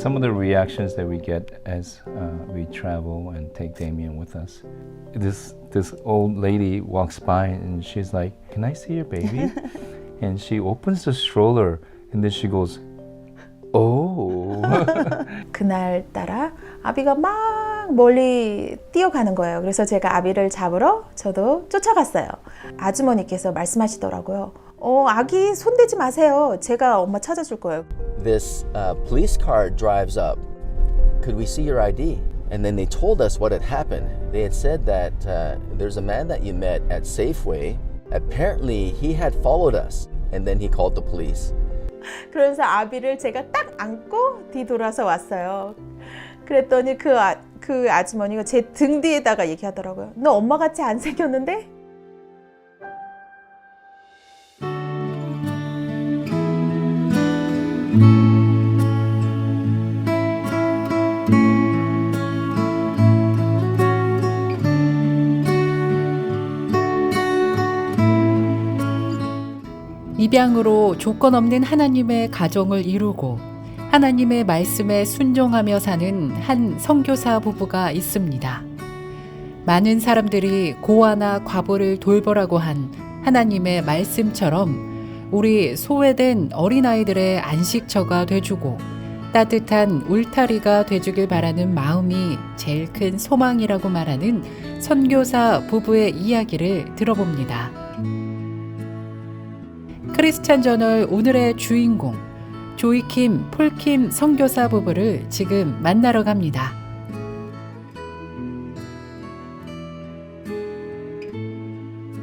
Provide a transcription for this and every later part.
some of the reactions that we get as we travel and take Damien with us. This old lady walks by and she's like, "Can I see your baby?" And she opens the stroller and then she goes, "Oh." 그날따라 아비가 막 멀리 뛰어가는 거예요. 그래서 제가 아비를 잡으러 저도 쫓아갔어요. 아주머니께서 말씀하시더라고요. 아기 손대지 마세요. 제가 엄마 찾아줄 거예요. This police car drives up. Could we see your ID? And then they told us what had happened. They had said that there's a man that you met at Safeway. Apparently, he had followed us, and then he called the police. 그러면서 아비를 제가 딱 안고 뒤돌아서 왔어요. 그랬더니 그 아주머니가 제 등 뒤에다가 얘기하더라고요. 너 엄마같이 안 생겼는데? 입양으로 조건 없는 하나님의 가정을 이루고 하나님의 말씀에 순종하며 사는 한 선교사 부부가 있습니다. 많은 사람들이 고아나 과부를 돌보라고 한 하나님의 말씀처럼 우리 소외된 어린아이들의 안식처가 돼주고 따뜻한 울타리가 돼주길 바라는 마음이 제일 큰 소망이라고 말하는 선교사 부부의 이야기를 들어봅니다. 크리스찬 저널 오늘의 주인공 조이킴, 폴킴 선교사 부부를 지금 만나러 갑니다.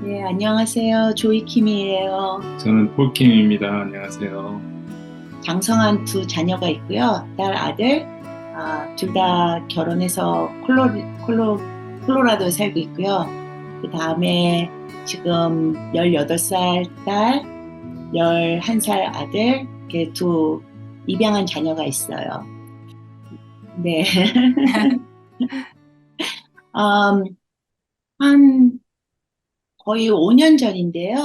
네, 안녕하세요. 조이킴이에요. 저는 폴킴입니다. 안녕하세요. 장성한 두 자녀가 있고요. 딸, 아들, 둘 다 결혼해서 콜로라도에 살고 있고요. 그 다음에 지금 18살 딸, 11살 아들, 이렇게 두 입양한 자녀가 있어요. 네. 한 거의 5년 전인데요.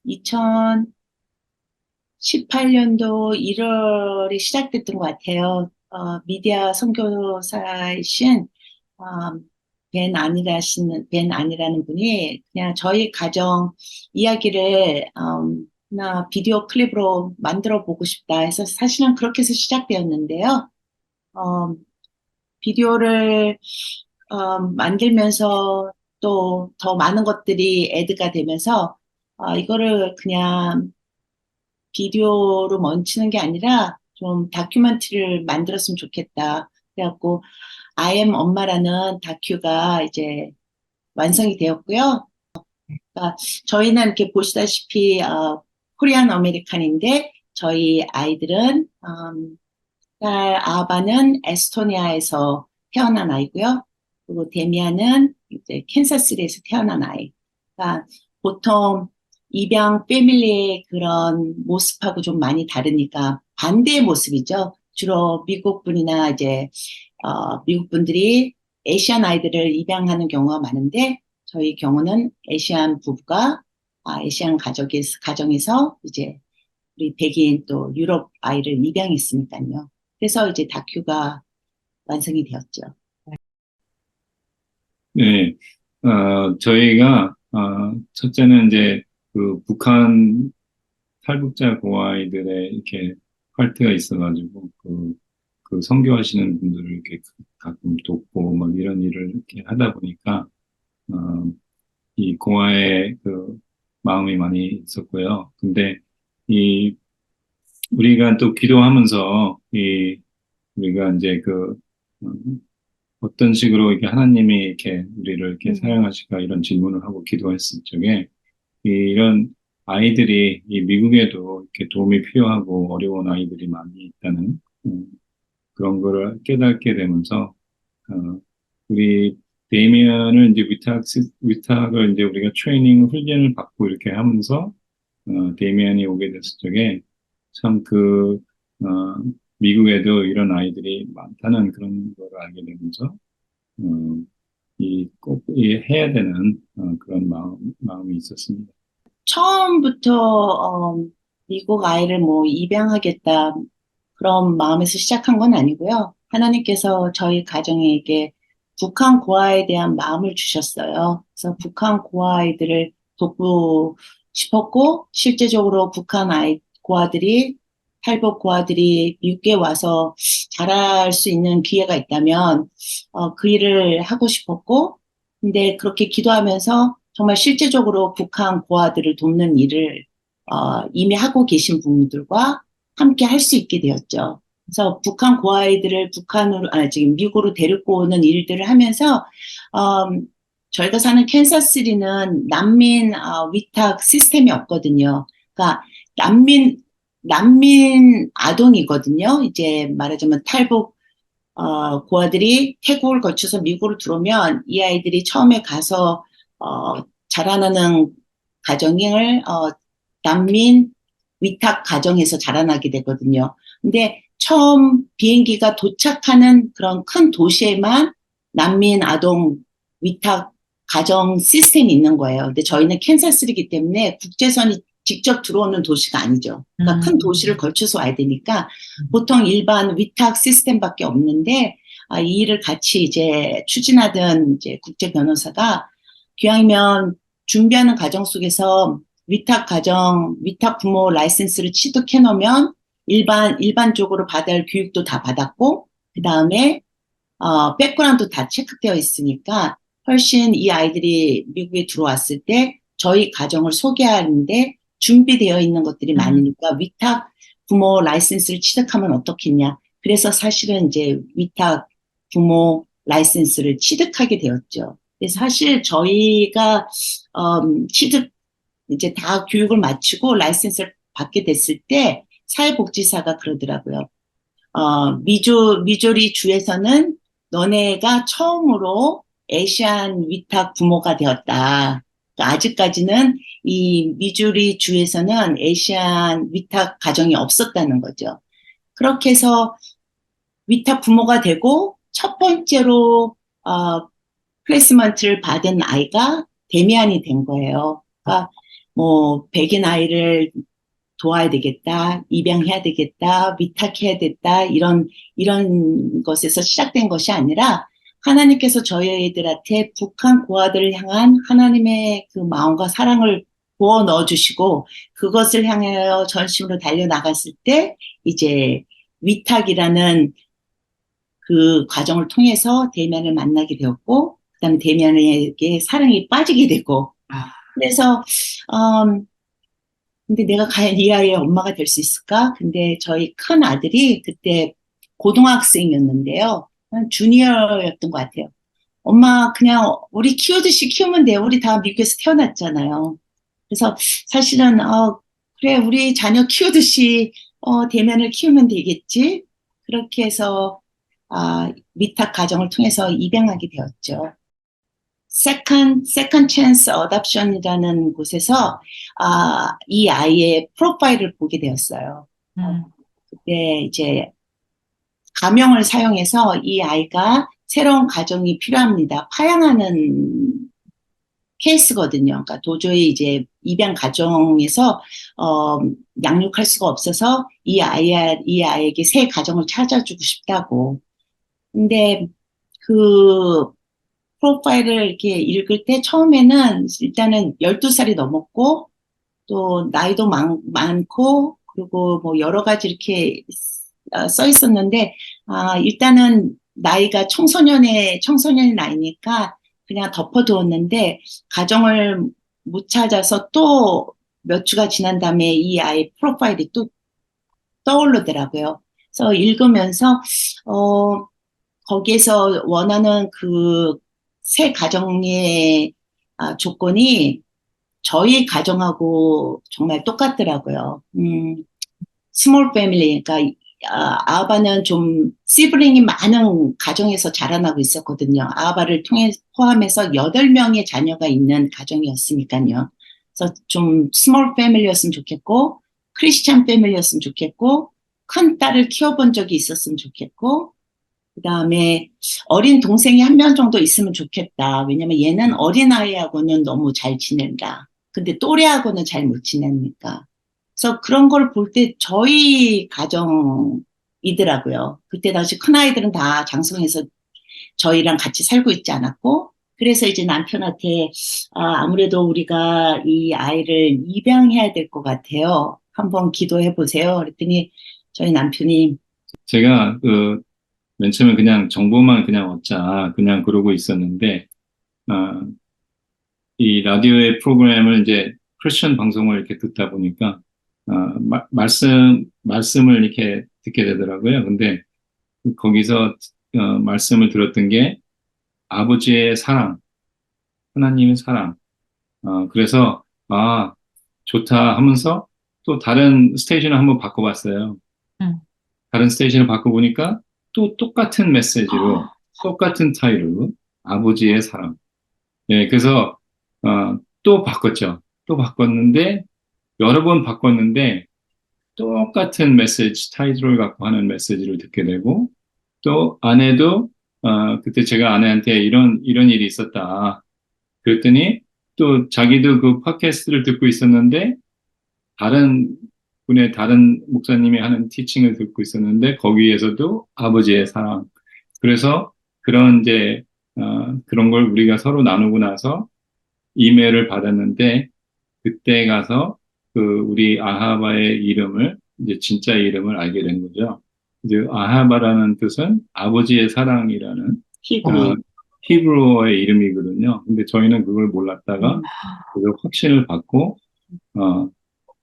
2018년도 1월에 시작됐던 것 같아요. 미디어 선교사이신 벤 안이라는 분이 그냥 저희 가정 이야기를 나 비디오 클립으로 만들어 보고 싶다 해서 사실은 그렇게 해서 시작되었는데요. 비디오를 만들면서 또 더 많은 것들이 애드가 되면서 이거를 그냥 비디오로 멈추는 게 아니라 좀 다큐멘터리를 만들었으면 좋겠다. 그래갖고 I am 엄마라는 다큐가 이제 완성이 되었고요. 그러니까 저희는 이렇게 보시다시피 코리안 아메리칸인데 저희 아이들은 딸 아바는 에스토니아에서 태어난 아이고요. 그리고 데미안은 이제 캔사스시티에서 태어난 아이. 그러니까 보통 입양 패밀리의 그런 모습하고 좀 많이 다르니까 반대의 모습이죠. 주로 미국 분이나 이제 미국 분들이 아시안 아이들을 입양하는 경우가 많은데 저희 경우는 아시안 부부가 아시안 가정에서 이제 우리 백인 또 유럽 아이를 입양했으니까요. 그래서 이제 다큐가 완성이 되었죠. 네, 저희가 첫째는 이제 그 북한 탈북자 고아이들의 이렇게 파트가 있어가지고 그 선교하시는 분들을 이렇게 가끔 돕고 뭐 이런 일을 이렇게 하다 보니까 이 고아의 그 마음이 많이 있었고요. 근데 우리가 또 기도하면서 우리가 이제 어떤 식으로 이렇게 하나님이 이렇게 우리를 이렇게 사용하실까 이런 질문을 하고 기도했을 적에 이런 아이들이 이 미국에도 이렇게 도움이 필요하고 어려운 아이들이 많이 있다는 그런 거를 깨닫게 되면서 우리 데이미안을 이제 위탁을 이제 우리가 트레이닝 훈련을 받고 이렇게 하면서 데이미안이 오게 됐을 적에 참 미국에도 이런 아이들이 많다는 그런 걸 알게 되면서 꼭 해야 되는 그런 마음이 있었습니다. 처음부터 미국 아이를 뭐 입양하겠다 그런 마음에서 시작한 건 아니고요. 하나님께서 저희 가정에게 북한 고아에 대한 마음을 주셨어요. 그래서 북한 고아 아이들을 돕고 싶었고, 실제적으로 북한 고아들이, 탈북 고아들이 미국에 와서 자랄 수 있는 기회가 있다면, 그 일을 하고 싶었고, 근데 그렇게 기도하면서 정말 실제적으로 북한 고아들을 돕는 일을, 이미 하고 계신 분들과 함께 할 수 있게 되었죠. 그래서 북한 고아이들을 지금 미국으로 데리고 오는 일들을 하면서, 저희가 사는 캔사스리는 난민 위탁 시스템이 없거든요. 그러니까 난민 아동이거든요. 이제 말하자면 탈북 고아들이 태국을 거쳐서 미국으로 들어오면 이 아이들이 처음에 가서 자라나는 가정을 난민 위탁 가정에서 자라나게 되거든요. 근데 처음 비행기가 도착하는 그런 큰 도시에만 난민 아동 위탁 가정 시스템이 있는 거예요. 근데 저희는 캔사스이기 때문에 국제선이 직접 들어오는 도시가 아니죠. 그러니까 큰 도시를 거쳐서 와야 되니까 보통 일반 위탁 시스템밖에 없는데, 이 일을 같이 이제 추진하던 이제 국제 변호사가 기왕이면 준비하는 과정 속에서 위탁 부모 라이센스를 취득해 놓으면 일반적으로 받아야 할 교육도 다 받았고, 그 다음에, 백그라운드 다 체크되어 있으니까 훨씬 이 아이들이 미국에 들어왔을 때 저희 가정을 소개하는데 준비되어 있는 것들이 많으니까 위탁 부모 라이센스를 취득하면 어떻겠냐. 그래서 사실은 이제 위탁 부모 라이센스를 취득하게 되었죠. 그래서 사실 저희가, 이제 다 교육을 마치고 라이센스를 받게 됐을 때 사회복지사가 그러더라고요. 미조리 주에서는 너네가 처음으로 아시안 위탁 부모가 되었다. 그러니까 아직까지는 이 미주리 주에서는 아시안 위탁 가정이 없었다는 거죠. 그렇게 해서 위탁 부모가 되고 첫 번째로 플레이스먼트를 받은 아이가 데미안이 된 거예요. 그러니까 뭐 백인 아이를 도와야 되겠다, 입양해야 되겠다, 위탁해야 됐다, 이런 것에서 시작된 것이 아니라 하나님께서 저희들한테 북한 고아들을 향한 하나님의 그 마음과 사랑을 부어 넣어주시고 그것을 향하여 전심으로 달려나갔을 때 이제 위탁이라는 그 과정을 통해서 데미안을 만나게 되었고 그다음에 데미안에게 사랑이 빠지게 되고 그래서 근데 내가 과연 이 아이의 엄마가 될 수 있을까? 근데 저희 큰 아들이 그때 고등학생이었는데요. 주니어였던 것 같아요. 엄마 그냥 우리 키우듯이 키우면 돼. 우리 다 미국에서 태어났잖아요. 그래서 사실은 그래 우리 자녀 키우듯이 대면을 키우면 되겠지. 그렇게 해서 위탁 가정을 통해서 입양하게 되었죠. Second Chance Adoption이라는 곳에서 이 아이의 프로파일을 보게 되었어요. 그때 이제 가명을 사용해서 이 아이가 새로운 가정이 필요합니다. 파양하는 케이스거든요. 그러니까 도저히 이제 입양 가정에서 양육할 수가 없어서 이 아이에게 새 가정을 찾아주고 싶다고. 근데 그 프로파일을 이렇게 읽을 때 처음에는 일단은 12살이 넘었고 또 나이도 많고 그리고 뭐 여러 가지 이렇게 써 있었는데 일단은 나이가 청소년의 나이니까 그냥 덮어두었는데 가정을 못 찾아서 또 몇 주가 지난 다음에 이 아이 프로파일이 또 떠오르더라고요. 그래서 읽으면서 거기에서 원하는 그 새 가정의 조건이 저희 가정하고 정말 똑같더라고요. 스몰 패밀리, 그러니까 아바는 좀 시블링이 많은 가정에서 자라나고 있었거든요. 아바를 포함해서 8명의 자녀가 있는 가정이었으니까요. 그래서 좀 스몰 패밀리였으면 좋겠고 크리스찬 패밀리였으면 좋겠고 큰 딸을 키워본 적이 있었으면 좋겠고 그다음에 어린 동생이 한 명 정도 있으면 좋겠다. 왜냐면 얘는 어린아이하고는 너무 잘 지낸다. 근데 또래하고는 잘 못 지내니까. 그래서 그런 걸 볼 때 저희 가정하고 이더라고요. 그때 당시 큰아이들은 다 장성에서 저희랑 같이 살고 있지 않았고, 그래서 이제 남편한테, 아무래도 우리가 이 아이를 입양해야 될 것 같아요. 한번 기도해 보세요. 그랬더니 저희 남편이, 제가 맨 처음에 그냥 정보만 그냥 얻자 그냥 그러고 있었는데 아, 이 라디오의 프로그램을 이제 크리스천 방송을 이렇게 듣다 보니까 말씀을 이렇게 듣게 되더라고요. 근데 거기서 말씀을 들었던 게 아버지의 사랑, 하나님의 사랑. 그래서 좋다 하면서 또 다른 스테이션을 한번 바꿔봤어요. 음. 다른 스테이션을 바꿔보니까 또 똑같은 메시지로 똑같은 타이틀로 아버지의 사랑. 네, 그래서 또 바꿨죠. 또 바꿨는데 여러 번 바꿨는데 똑같은 메시지 타이틀을 갖고 하는 메시지를 듣게 되고 또 아내도 그때 제가 아내한테 이런 일이 있었다. 그랬더니 또 자기도 그 팟캐스트를 듣고 있었는데 다른 목사님이 하는 티칭을 듣고 있었는데 거기에서도 아버지의 사랑. 그래서 그런 이제 그런 걸 우리가 서로 나누고 나서 이메일을 받았는데 그때 가서 그 우리 아하바의 이름을 이제 진짜 이름을 알게 된 거죠. 이제 아하바라는 뜻은 아버지의 사랑이라는 히브리. 히브리어의 이름이거든요. 근데 저희는 그걸 몰랐다가 그걸 확신을 받고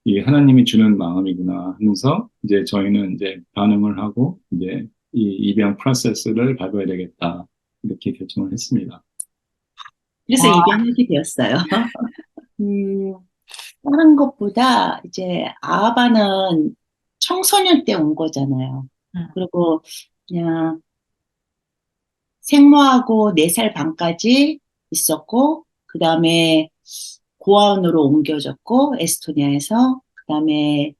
이 하나님이 주는 마음이구나 하면서 이제 저희는 이제 반응을 하고 이제 이 입양 프로세스를 밟아야 되겠다 이렇게 결정을 했습니다. 그래서 입양하게 되었어요. 음, 다른 것보다 이제 아바는 청소년 때 온 거잖아요. 그리고 그냥 생모하고 4살 반까지 있었고, 그 다음에 고아원으로 옮겨졌고, 에스토니아에서, 그 다음에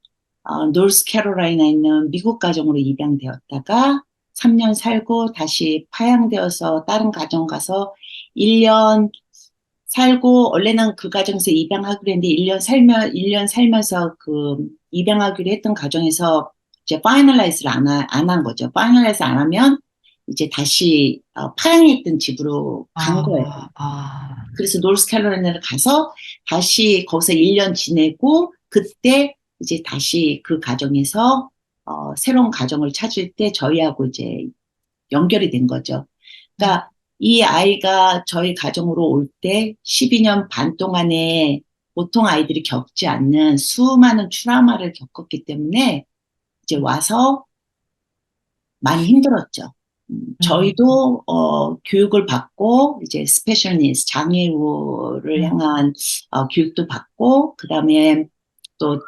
노스캐롤라이나에 있는 미국 가정으로 입양되었다가 3년 살고 다시 파양되어서 다른 가정 가서 1년 살고, 원래는 그 가정에서 입양하기로 했는데 1년 살면서 그 입양하기로 했던 가정에서 이제 파이널라이즈를 안 한 거죠. 파이널라이즈 안 하면 이제 다시 파양에 있던 집으로 간 거예요. 그래서 노스캐롤라이나를 가서 다시 거기서 1년 지내고 그때 이제 다시 그 가정에서 새로운 가정을 찾을 때 저희하고 이제 연결이 된 거죠. 그러니까 이 아이가 저희 가정으로 올 때 12년 반 동안에 보통 아이들이 겪지 않는 수많은 트라우마를 겪었기 때문에 이제 와서 많이 힘들었죠. 저희도 교육을 받고 이제 스페셜 니즈 장애우를 향한 교육도 받고 그다음에 또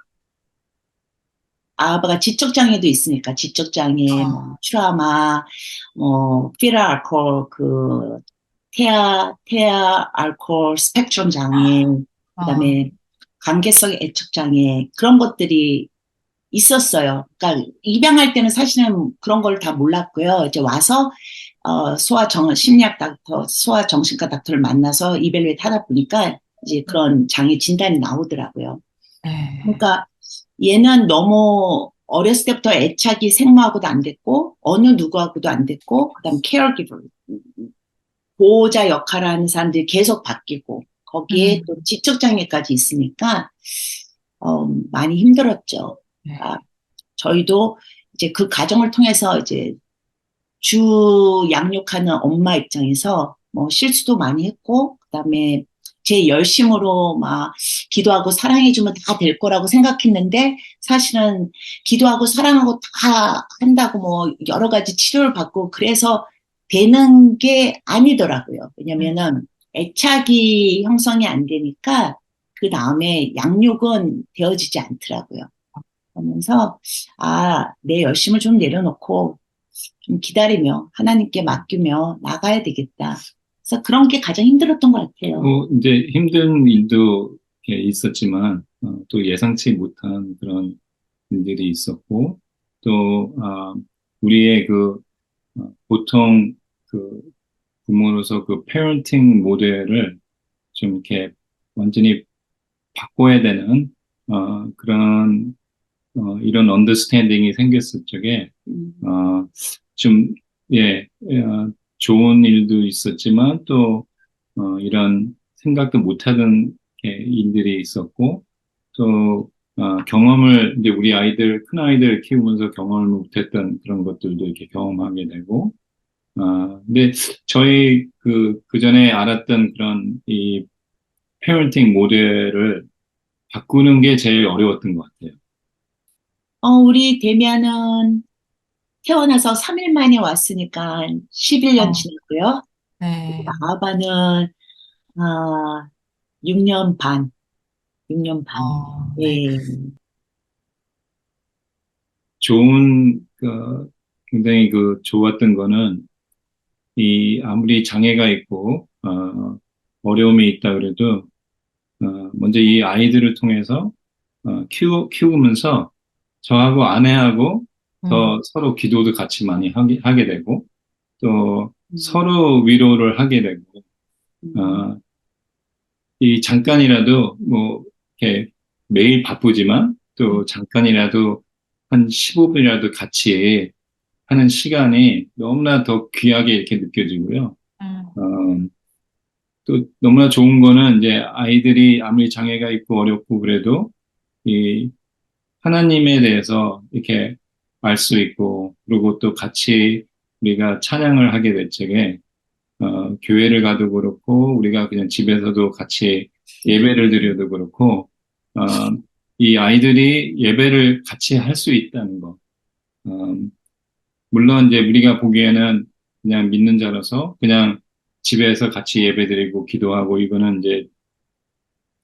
아빠가 지적장애도 있으니까 지적장애, 뭐 트라우마, 피럴 알코올 태아 알코올 스펙트럼 장애, 그다음에 관계성 애착 장애 그런 것들이 있었어요. 그러니까 입양할 때는 사실은 그런 걸 다 몰랐고요. 이제 와서 심리학 닥터, 소아 정신과 닥터를 만나서 이벨루에이트 하다 보니까 이제 그런 장애 진단이 나오더라고요. 그러니까 얘는 너무 어렸을 때부터 애착이 생모하고도 안 됐고 어느 누구하고도 안 됐고 그다음 케어기버 보호자 역할을 하는 사람들이 계속 바뀌고 거기에 또 지적장애까지 있으니까 많이 힘들었죠. 저희도 이제 그 과정을 통해서 이제 주 양육하는 엄마 입장에서 뭐 실수도 많이 했고, 그다음에 제 열심으로 막 기도하고 사랑해주면 다 될 거라고 생각했는데, 사실은 기도하고 사랑하고 다 한다고 뭐 여러 가지 치료를 받고 그래서 되는 게 아니더라고요. 왜냐면은 애착이 형성이 안 되니까 그 다음에 양육은 되어지지 않더라고요. 그러면서 내 열심을 좀 내려놓고 좀 기다리며 하나님께 맡기며 나가야 되겠다. 그래서 그런 게 가장 힘들었던 것 같아요. 이제 힘든 일도 이렇게 있었지만 또 예상치 못한 그런 일들이 있었고 또 우리의 보통 그 부모로서 그 페어런팅 모델을 좀 이렇게 완전히 바꿔야 되는 그런 이런 언더스탠딩이 생겼을 적에, 좀, 예, 좋은 일도 있었지만 또, 이런 생각도 못하던 일들이 있었고, 또, 경험을, 이제 우리 아이들, 큰 아이들 키우면서 경험을 못했던 그런 것들도 이렇게 경험하게 되고, 근데 저희 그 전에 알았던 그런 이 페어런팅 모델을 바꾸는 게 제일 어려웠던 것 같아요. 우리 데미안은 태어나서 3일 만에 왔으니까 11년 어, 지났고요. 네. 아바는, 6년 반, 6년 반. 네. 예. 좋은, 굉장히 그 좋았던 거는 이 아무리 장애가 있고, 어려움이 있다 그래도, 먼저 이 아이들을 통해서, 키우면서 저하고 아내하고 음, 더 서로 기도도 같이 많이 하게 되고, 또 음, 서로 위로를 하게 되고, 음, 어, 이 잠깐이라도 뭐 이렇게 매일 바쁘지만 또 잠깐이라도 한 15분이라도 같이 하는 시간이 너무나 더 귀하게 이렇게 느껴지고요. 음, 어, 또 너무나 좋은 거는 이제 아이들이 아무리 장애가 있고 어렵고 그래도 이 하나님에 대해서 이렇게 알 수 있고 그리고 또 같이 우리가 찬양을 하게 될 적에 교회를 가도 그렇고, 우리가 그냥 집에서도 같이 예배를 드려도 그렇고, 어, 이 아이들이 예배를 같이 할 수 있다는 거. 어, 물론 이제 우리가 보기에는 그냥 믿는 자라서 그냥 집에서 같이 예배 드리고 기도하고 이거는 이제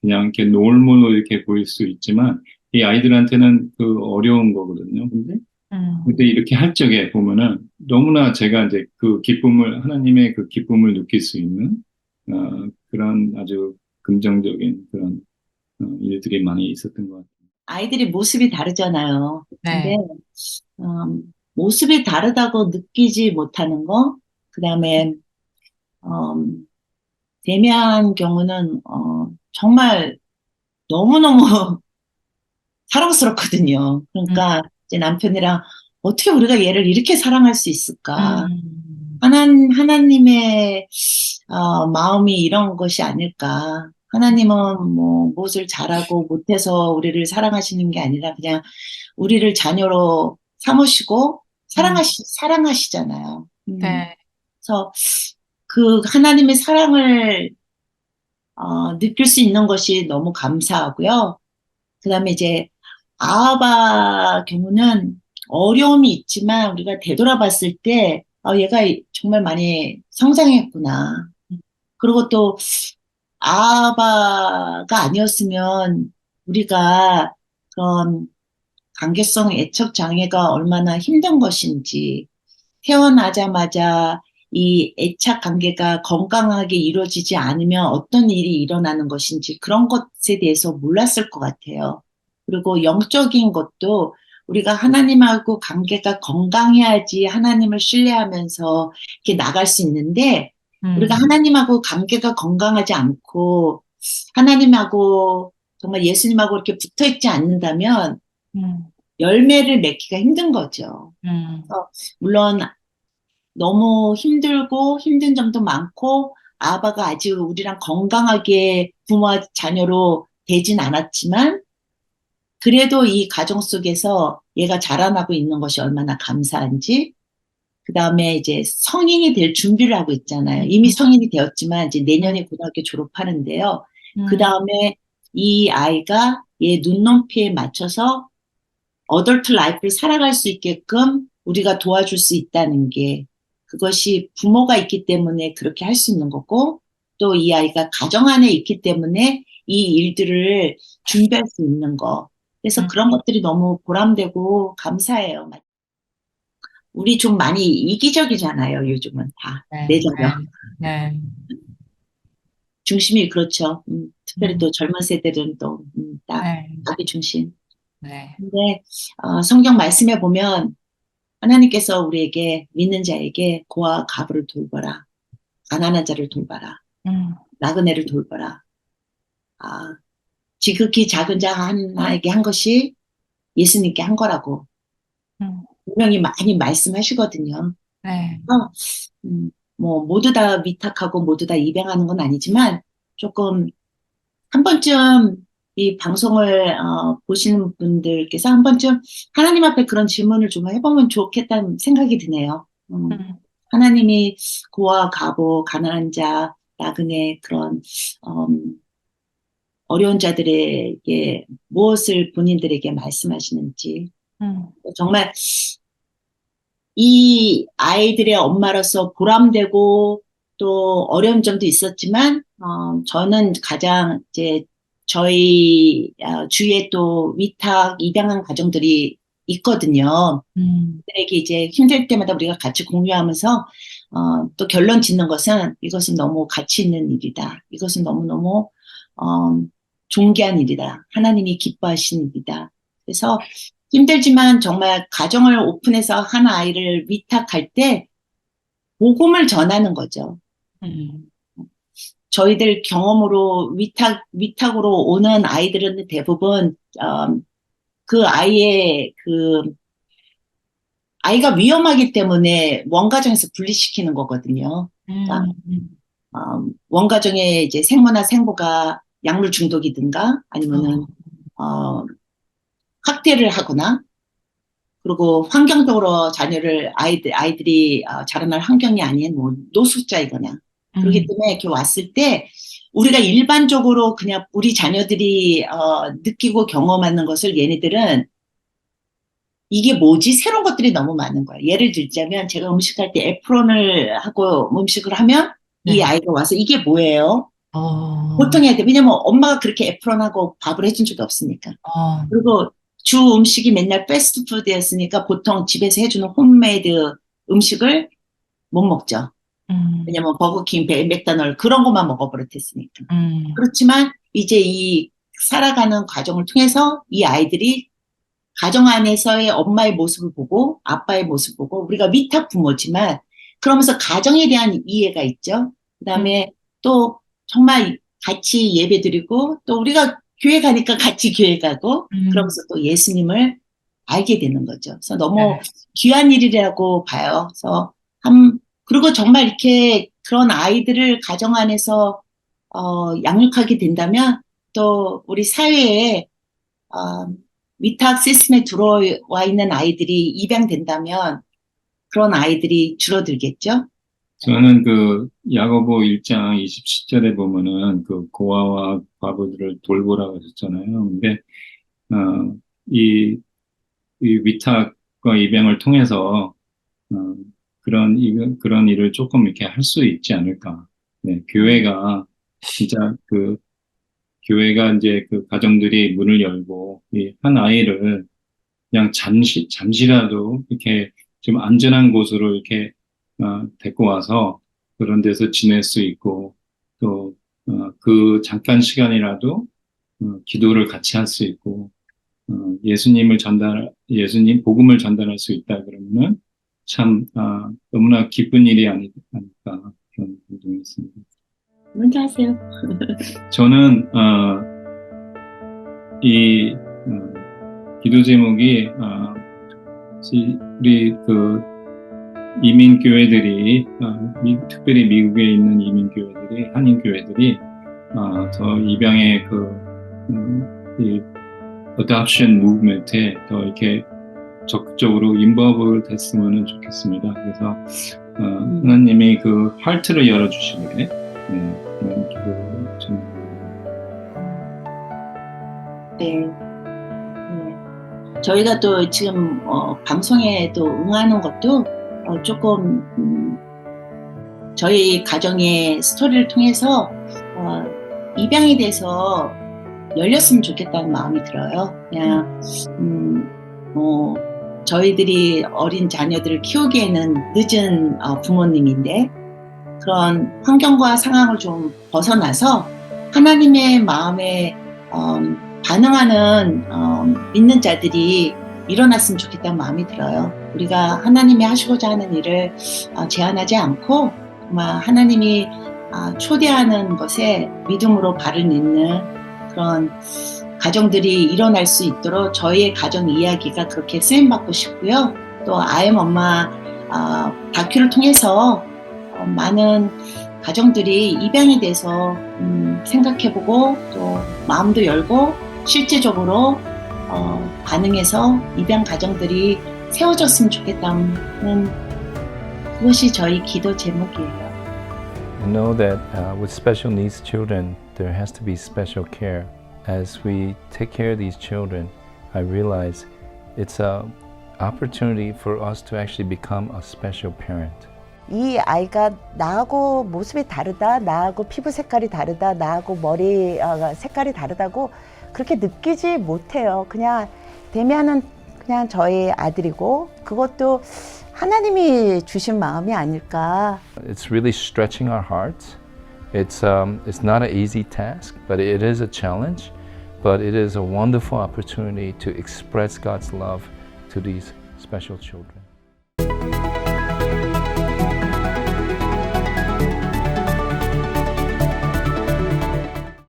그냥 이렇게 놀물로 이렇게 보일 수 있지만, 이 아이들한테는 그 어려운 거거든요. 근데 음. 이렇게 할 적에 보면은 너무나 제가 이제 그 기쁨을, 하나님의 그 기쁨을 느낄 수 있는, 그런 아주 긍정적인 그런, 일들이 많이 있었던 것 같아요. 아이들이 모습이 다르잖아요. 근데, 네. 모습이 다르다고 느끼지 못하는 거, 그 다음에, 음, 데미안 경우는, 정말 너무너무 사랑스럽거든요. 음, 그러니까 이제 남편이랑 어떻게 우리가 얘를 이렇게 사랑할 수 있을까? 음, 하나님의 마음이 이런 것이 아닐까? 하나님은 뭐 무엇을 잘하고 못해서 우리를 사랑하시는 게 아니라 그냥 우리를 자녀로 삼으시고 음, 사랑하시잖아요. 네. 그래서 그 하나님의 사랑을 느낄 수 있는 것이 너무 감사하고요. 그다음에 이제 아바 경우는 어려움이 있지만 우리가 되돌아봤을 때 얘가 정말 많이 성장했구나. 그리고 또 아바가 아니었으면 우리가 그런 관계성 애착 장애가 얼마나 힘든 것인지 태어나자마자 이 애착 관계가 건강하게 이루어지지 않으면 어떤 일이 일어나는 것인지 그런 것에 대해서 몰랐을 것 같아요. 그리고 영적인 것도 우리가 하나님하고 관계가 건강해야지 하나님을 신뢰하면서 이렇게 나갈 수 있는데 우리가 음, 하나님하고 관계가 건강하지 않고 하나님하고 정말 예수님하고 이렇게 붙어 있지 않는다면 음, 열매를 맺기가 힘든 거죠. 음, 그래서 물론 너무 힘들고 힘든 점도 많고 아바가 아직 우리랑 건강하게 부모와 자녀로 되진 않았지만 그래도 이 가정 속에서 얘가 자라나고 있는 것이 얼마나 감사한지 그 다음에 이제 성인이 될 준비를 하고 있잖아요. 이미 성인이 되었지만 이제 내년에 고등학교 졸업하는데요. 그 음, 다음에 이 아이가 얘 눈높이에 맞춰서 어덜트 라이프를 살아갈 수 있게끔 우리가 도와줄 수 있다는 게 그것이 부모가 있기 때문에 그렇게 할 수 있는 거고 또 이 아이가 가정 안에 있기 때문에 이 일들을 준비할 수 있는 거. 그래서 음, 그런 것들이 너무 보람되고 감사해요. 우리 좀 많이 이기적이잖아요, 요즘은 다. 네, 내 자녀. 네, 네, 중심이 그렇죠. 특별히 음, 또 젊은 세대들은 또, 딱, 네, 자기 중심. 네, 근데, 성경 말씀에 보면 하나님께서 우리에게 믿는 자에게 고아 가부를 돌봐라. 가난한 자를 돌봐라. 음, 나그네를 돌봐라. 아, 지극히 작은 자 하나에게 한 것이 예수님께 한 거라고 음. 분명히 많이 말씀하시거든요. 네. 그래서 뭐 모두 다 위탁하고 모두 다 입양하는 건 아니지만 조금 한 번쯤 이 방송을 보시는 분들께서 한 번쯤 하나님 앞에 그런 질문을 좀 해보면 좋겠다는 생각이 드네요. 하나님이 고아, 가보, 가난한 자, 나그네 그런 어려운 자들에게 무엇을 본인들에게 말씀하시는지 정말 이 아이들의 엄마로서 보람되고 또 어려운 점도 있었지만 저는 가장 이제 저희 주위에 또 위탁 입양한 가정들이 있거든요. 그들에게 이제 힘들 때마다 우리가 같이 공유하면서 또 결론 짓는 것은 이것은 너무 가치 있는 일이다. 이것은 너무너무 존귀한 일이다. 하나님이 기뻐하시는 일이다. 그래서 힘들지만 정말 가정을 오픈해서 한 아이를 위탁할 때 복음을 전하는 거죠. 저희들 경험으로 위탁으로 오는 아이들은 대부분 그 아이의 아이가 위험하기 때문에 원가정에서 분리시키는 거거든요. 그러니까 원가정의 이제 생모나 생부가 약물 중독이든가 아니면은 학대를 하거나 그리고 환경적으로 아이들이 자라날 환경이 아닌 뭐 노숙자이거나 그렇기 때문에 이렇게 왔을 때 우리가 일반적으로 그냥 우리 자녀들이 느끼고 경험하는 것을 얘네들은 이게 뭐지? 새로운 것들이 너무 많은 거예요. 예를 들자면 제가 음식할 때 에프론을 하고 음식을 하면 이 네. 아이가 와서 이게 뭐예요? 보통 애들 왜냐면 엄마가 그렇게 에프론하고 밥을 해준 적이 없으니까. 그리고 주 음식이 맨날 패스트푸드였으니까 보통 집에서 해주는 홈메이드 음식을 못 먹죠. 왜냐면 버거킹, 맥도날드 그런 것만 먹어버렸으니까. 그렇지만 이제 이 살아가는 과정을 통해서 이 아이들이 가정 안에서의 엄마의 모습을 보고 아빠의 모습을 보고 우리가 위탁 부모지만 그러면서 가정에 대한 이해가 있죠. 그다음에 또 정말 같이 예배드리고 또 우리가 교회 가니까 같이 교회 가고 그러면서 또 예수님을 알게 되는 거죠. 그래서 너무 귀한 일이라고 봐요. 그래서 그리고 정말 이렇게 그런 아이들을 가정 안에서 양육하게 된다면 또 우리 사회에 위탁 시스템에 들어와 있는 아이들이 입양된다면 그런 아이들이 줄어들겠죠. 저는 그 야고보 1장 27절에 보면은 그 고아와 과부들을 돌보라고 하셨잖아요. 근데 이 위탁과 입양을 통해서 그런 일을 조금 이렇게 할 수 있지 않을까. 네, 교회가 진짜 교회가 이제 그 가정들이 문을 열고 이 한 아이를 그냥 잠시라도 이렇게 좀 안전한 곳으로 이렇게 데리고 와서 그런 데서 지낼 수 있고 또 그 잠깐 시간이라도 기도를 같이 할 수 있고 예수님 복음을 전달할 수 있다 그러면은 참 너무나 기쁜 일이 아닐까 그런 생각이 있습니다. 먼저 하세요. 저는 이 기도 제목이 우리 그 이민 교회들이 특별히 미국에 있는 이민 교회들이 한인 교회들이 더 입양의 이 adoption movement에 더 이렇게 적극적으로 인버블 됐으면 좋겠습니다. 그래서 하나님이 그 하트를 열어주시기를 그런 기도를 좀. 네. 저희가 또 지금 방송에 또 응하는 것도 조금 저희 가정의 스토리를 통해서 입양에 대해서 열렸으면 좋겠다는 마음이 들어요. 그냥 저희들이 어린 자녀들을 키우기에는 늦은 부모님인데 그런 환경과 상황을 좀 벗어나서 하나님의 마음에 반응하는 믿는 자들이 일어났으면 좋겠다는 마음이 들어요. 우리가 하나님이 하시고자 하는 일을 제한하지 않고 정말 하나님이 초대하는 것에 믿음으로 발을 딛는 그런 가정들이 일어날 수 있도록 저희의 가정 이야기가 그렇게 쓰임받고 싶고요. 또 아이엠 엄마 다큐를 통해서 많은 가정들이 입양에 대해서 생각해보고 또 마음도 열고 실제적으로 반응해서 입양 가정들이 세워졌으면 좋겠다는 그것이 저희 기도 제목이에요. I know that with special needs children, there has to be special care. As we take care of these children, I realize it's an opportunity for us to actually become a special parent. 이 아이가 나하고 모습이 다르다, 나하고 피부 색깔이 다르다, 나하고 머리 색깔이 다르다고 그렇게 느끼지 못해요. 그냥 데미안은 그냥 저희 아들이고 그것도 하나님이 주신 마음이 아닐까. It's really stretching our hearts. It's not an easy task, but it is a challenge. But it is a wonderful opportunity to express God's love to these special children.